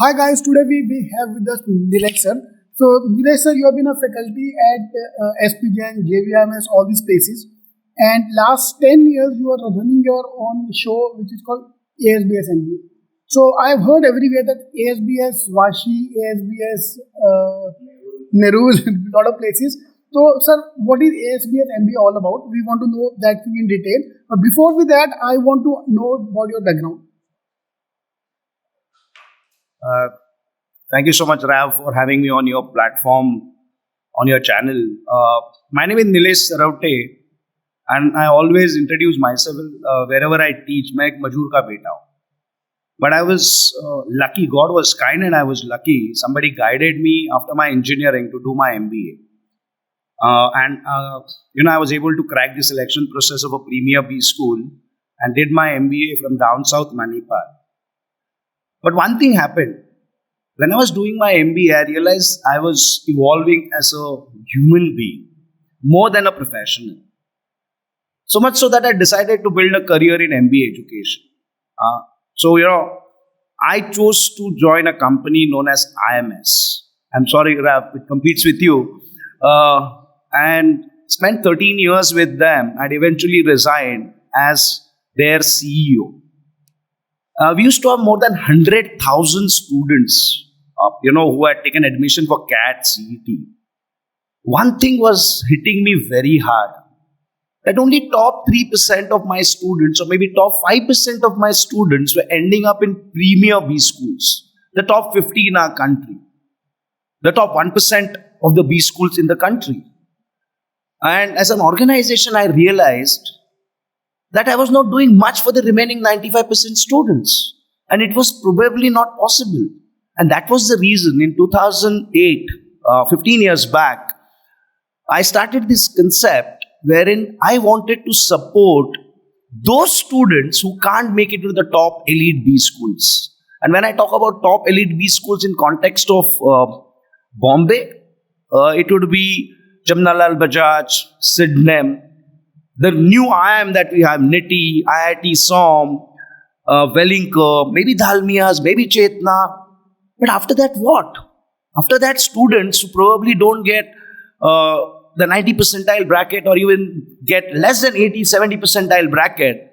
Hi guys, today we have with us Nilesh sir. So Nilesh sir, you have been a faculty at SPJ, JVMS, all these places. And last 10 years you are running your own show which is called ASBS MBA. So I have heard everywhere that ASBS Vashi, ASBS Nerul, lot of places. So sir, what is ASBS MBA all about? We want to know that thing in detail. But before with that, I want to know about your background. Uh, Thank you so much, Rav, for having me on your platform, on your channel. My name is Nilesh Saravte, and I always introduce myself wherever I teach. मैं एक मजूर का बेटा हूँ. But I was lucky. God was kind, and I was lucky. Somebody guided me after my engineering to do my MBA. I was able to crack the selection process of a premier B school and did my MBA from down south Manipal. But one thing happened. When I was doing my MBA, I realized I was evolving as a human being more than a professional. So much so that I decided to build a career in MBA education. I chose to join a company known as IMS. I'm sorry, Raf, it competes with you. And spent 13 years with them and eventually resigned as their CEO. We used to have more than 100,000 students, who had taken admission for CAT CET. One thing was hitting me very hard, that only top 3% of my students, or maybe top 5% of my students, were ending up in premier B schools, the top 50 in our country, the top 1% of the B schools in the country. And as an organization, I realized that I was not doing much for the remaining 95% students. And it was probably not possible. And that was the reason in 2008, 15 years back, I started this concept wherein I wanted to support those students who can't make it to the top elite B schools. And when I talk about top elite B schools in context of Bombay, it would be Jamnalal Bajaj, Sidnem, the new IIM that we have, NITI, IIT SOM, Wellinger, maybe Dalmias, maybe Chetna. But after that, what? After that, students who probably don't get the 90 percentile bracket or even get less than 80, 70 percentile bracket,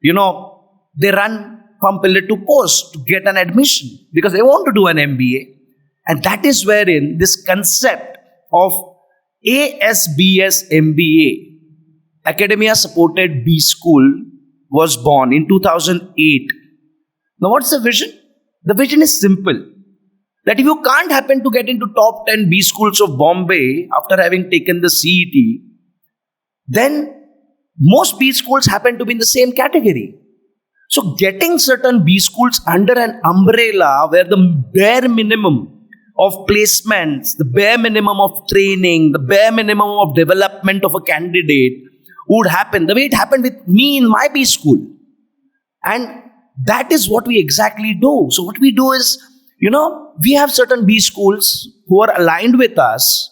they run from pillar to post to get an admission because they want to do an MBA. And that is wherein this concept of ASBS MBA, Academia Supported B School, was born in 2008. Now, what's the vision? The vision is simple. That if you can't happen to get into top 10 B schools of Bombay after having taken the CET, then most B schools happen to be in the same category. So getting certain B schools under an umbrella where the bare minimum of placements, the bare minimum of training, the bare minimum of development of a candidate would happen the way it happened with me in my B school. And that is what we exactly do. So what we do is, we have certain B schools who are aligned with us,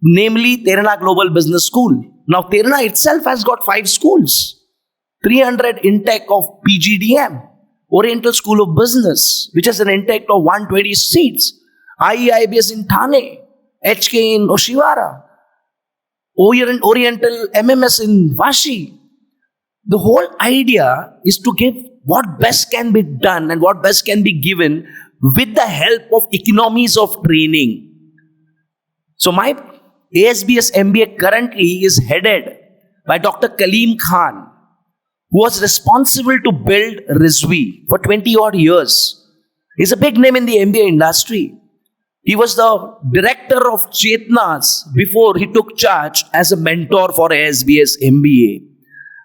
namely Terana Global Business School. Now Terana itself has got 5 schools, 300 intake of PGDM, Oriental School of Business, which has an intake of 120 seats, IEIBS in Thane, HK in Oshiwara, Oriental MMS in Vashi. The whole idea is to give what best can be done and what best can be given with the help of economies of training. So my ASBS MBA currently is headed by Dr. Kaleem Khan, who was responsible to build Rizvi for 20 odd years. He's a big name in the MBA industry. He was the director of Chetnas before he took charge as a mentor for ASBS MBA.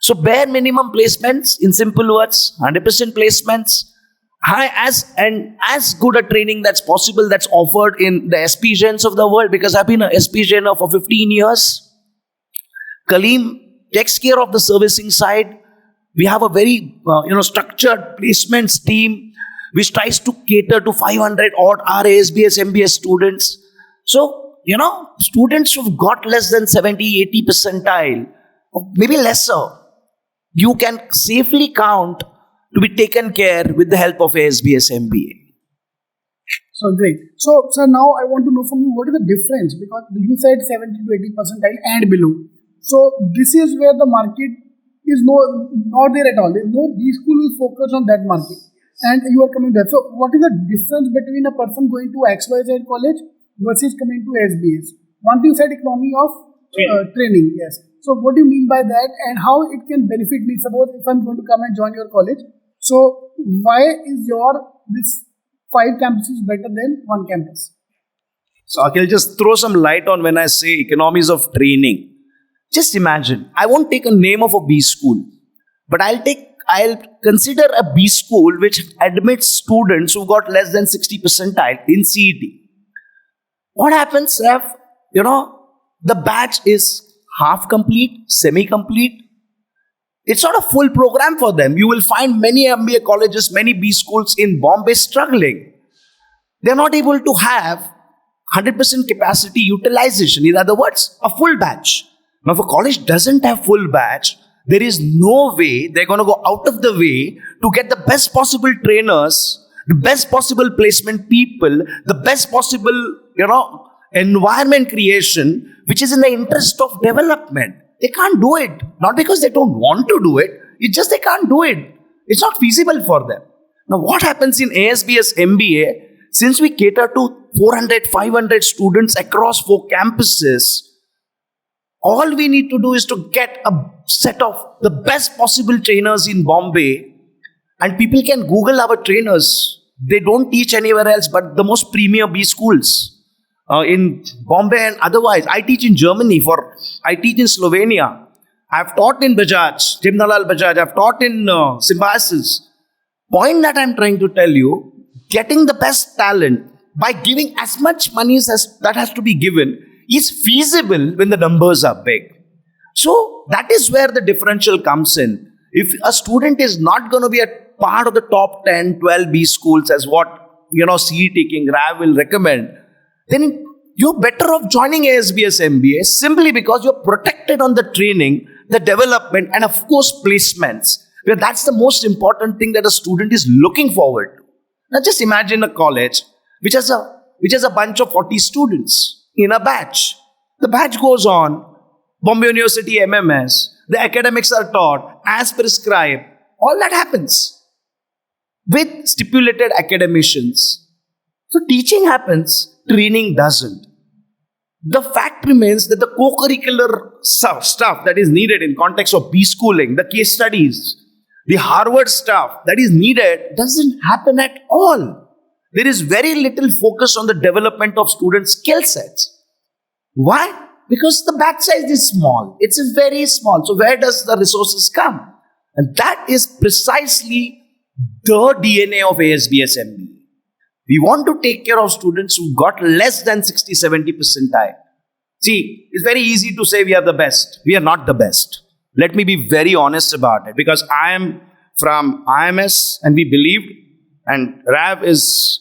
So bare minimum placements, in simple words, 100% placements, as good a training that's possible that's offered in the SPGens of the world, because I've been an SPGen for 15 years. Kaleem takes care of the servicing side. We have a very structured placements team which tries to cater to 500 odd ASBS MBA students. So, students who've got less than 70, 80 percentile, or maybe lesser, you can safely count to be taken care with the help of ASBS MBA. So great. So, sir, now I want to know from you what is the difference, because you said 70 to 80 percentile and below. So this is where the market is not there at all. There is no B school will focus on that market, and you are coming there. So what is the difference between a person going to XYZ college versus coming to SBS? One thing you said economy of training. Yes. So what do you mean by that, and how it can benefit me? Suppose if I'm going to come and join your college, so why is your this 5 campuses better than one campus? So I'll just throw some light on when I say economies of training. Just imagine, I won't take a name of a B school, but I'll consider a B school which admits students who got less than 60 percentile in CET. What happens if, the batch is half complete, semi-complete? It's not a full program for them. You will find many MBA colleges, many B schools in Bombay struggling. They're not able to have 100% capacity utilization. In other words, a full batch. Now, if a college doesn't have full batch, there is no way they're going to go out of the way to get the best possible trainers, the best possible placement people, the best possible, environment creation, which is in the interest of development. They can't do it. Not because they don't want to do it. It's just they can't do it. It's not feasible for them. Now, what happens in ASBS MBA, since we cater to 400, 500 students across 4 campuses, all we need to do is to get a set of the best possible trainers in Bombay, and people can Google our trainers. They don't teach anywhere else but the most premier B schools in Bombay and otherwise. I teach in Germany, I teach in Slovenia. I've taught in Bajaj, Timnalal Bajaj. I've taught in Symbiosis. Point that I'm trying to tell you, getting the best talent by giving as much money as that has to be given is feasible when the numbers are big. So that is where the differential comes in. If a student is not going to be a part of the top 10, 12 B schools as what, CE taking RAV will recommend, then you're better off joining ASBS MBA simply because you're protected on the training, the development, and of course placements. Where that's the most important thing that a student is looking forward to. Now just imagine a college which has a bunch of 40 students in a batch. The batch goes on, Bombay University MMS, the academics are taught as prescribed. All that happens with stipulated academicians. So teaching happens, training doesn't. The fact remains that the co-curricular stuff that is needed in context of B-schooling, the case studies, the Harvard stuff that is needed doesn't happen at all. There is very little focus on the development of student skill sets. Why? Because the batch size is small. It's very small. So where does the resources come? And that is precisely the DNA of ASBS MBA. We want to take care of students who got less than 60-70 percentile. See, it's very easy to say we are the best. We are not the best. Let me be very honest about it, because I am from IMS and we believed, and Rav is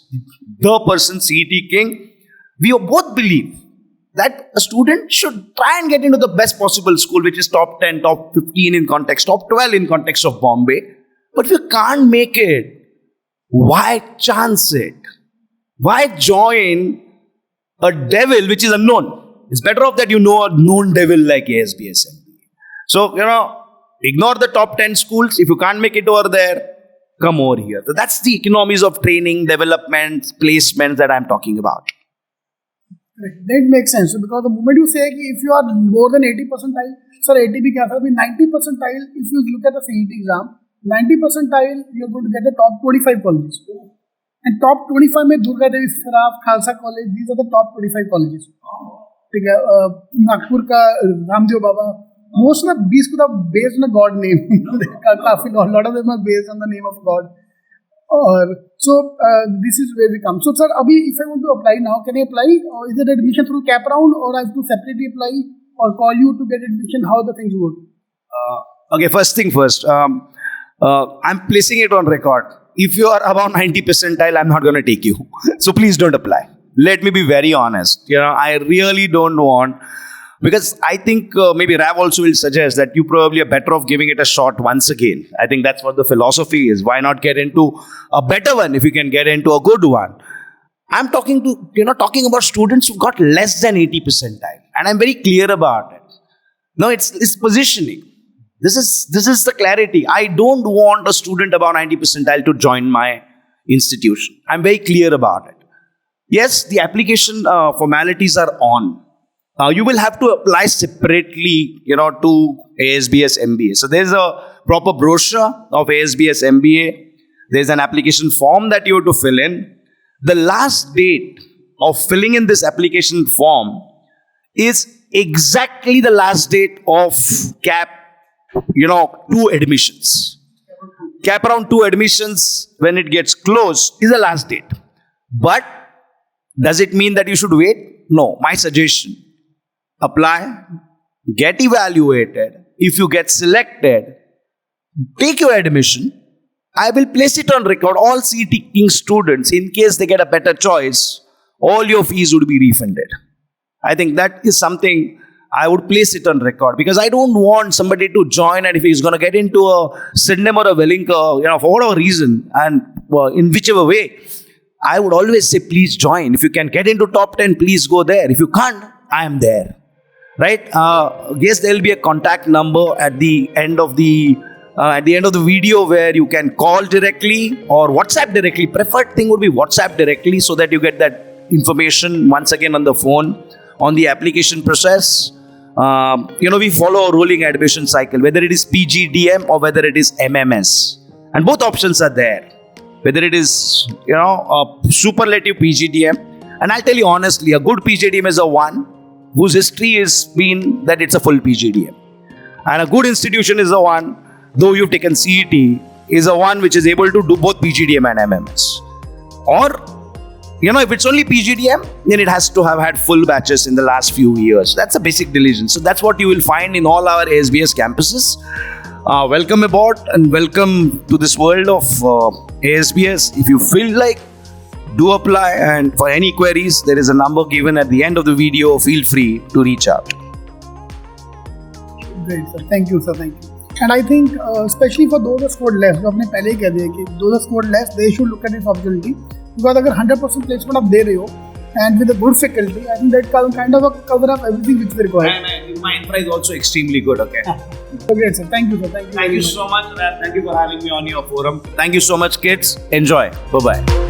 the person, CET king. We both believe that a student should try and get into the best possible school, which is top 10, top 15 in context, top 12 in context of Bombay. But if you can't make it, why chance it? Why join a devil which is unknown? It's better off that you know a known devil like ASBS MBA. So, ignore the top 10 schools. If you can't make it over there, come over here. So that's the economies of training, development, placements that I'm talking about. That makes sense. So because the moment you say if you are more than 80 percentile, sir, 80 bhi kya, 90 percentile, if you look at the CET exam, 90 percentile, you're going to get the top 25 colleges. And top 25 mein Durga Devi Saraf, Khalsa College, these are the top 25 colleges. Nagpur ka Ramdev Baba. Most of these schools are based on a God name. A lot of them are based on the name of God. So this is where we come. So sir, if I want to apply now, can I apply? Or is it admission through cap round, or I have to separately apply, or call you to get admission? How the things work? Okay, first thing first. I'm placing it on record. If you are above 90 percentile, I'm not going to take you. So please don't apply. Let me be very honest. I really don't want. Because I think maybe Rav also will suggest that you probably are better off giving it a shot once again. I think that's what the philosophy is. Why not get into a better one if you can get into a good one? I'm talking about students who got less than 80 percentile, and I'm very clear about it. No, it's positioning. This is the clarity. I don't want a student above 90 percentile to join my institution. I'm very clear about it. Yes, the application formalities are on. You will have to apply separately, to ASBS MBA. So there's a proper brochure of ASBS MBA. There's an application form that you have to fill in. The last date of filling in this application form is exactly the last date of cap, 2 admissions. Cap around 2 admissions, when it gets closed, is the last date. But does it mean that you should wait? No. My suggestion, apply, get evaluated. If you get selected, take your admission. I will place it on record. All seeking students, in case they get a better choice, all your fees would be refunded. I think that is something I would place it on record, because I don't want somebody to join, and if he's going to get into a Sydenham or a Wellinker, for whatever reason, and in whichever way, I would always say, please join. If you can get into top 10, please go there. If you can't, I am there. Right? Yes, there will be a contact number at the end of the video where you can call directly or WhatsApp directly. Preferred thing would be WhatsApp directly, so that you get that information once again on the phone on the application process. We follow a rolling admission cycle, whether it is PGDM or whether it is MMS, and both options are there. Whether it is a superlative PGDM, and I'll tell you honestly, a good PGDM is a one whose history has been that it's a full PGDM, and a good institution is the one, though you've taken CET, is a one which is able to do both PGDM and MMS. Or if it's only PGDM, then it has to have had full batches in the last few years. That's a basic diligence. So that's what you will find in all our ASBS campuses. Welcome aboard and welcome to this world of ASBS. If you feel like, do apply, and for any queries, there is a number given at the end of the video. Feel free to reach out. Great, sir. Thank you, sir. Thank you. And I think, especially for those who scored less, जो आपने पहले ही कह दिया कि those who scored less, they should look at this opportunity. Because अगर 100% placement आप दे रहे हो, and with a good faculty, I think that kind of cover up everything which is required. And my infra is also extremely good. Okay. So great, sir. Thank you, sir. Thank you so much, Rab. Thank you for having me on your forum. Thank you so much, kids. Enjoy. Bye bye.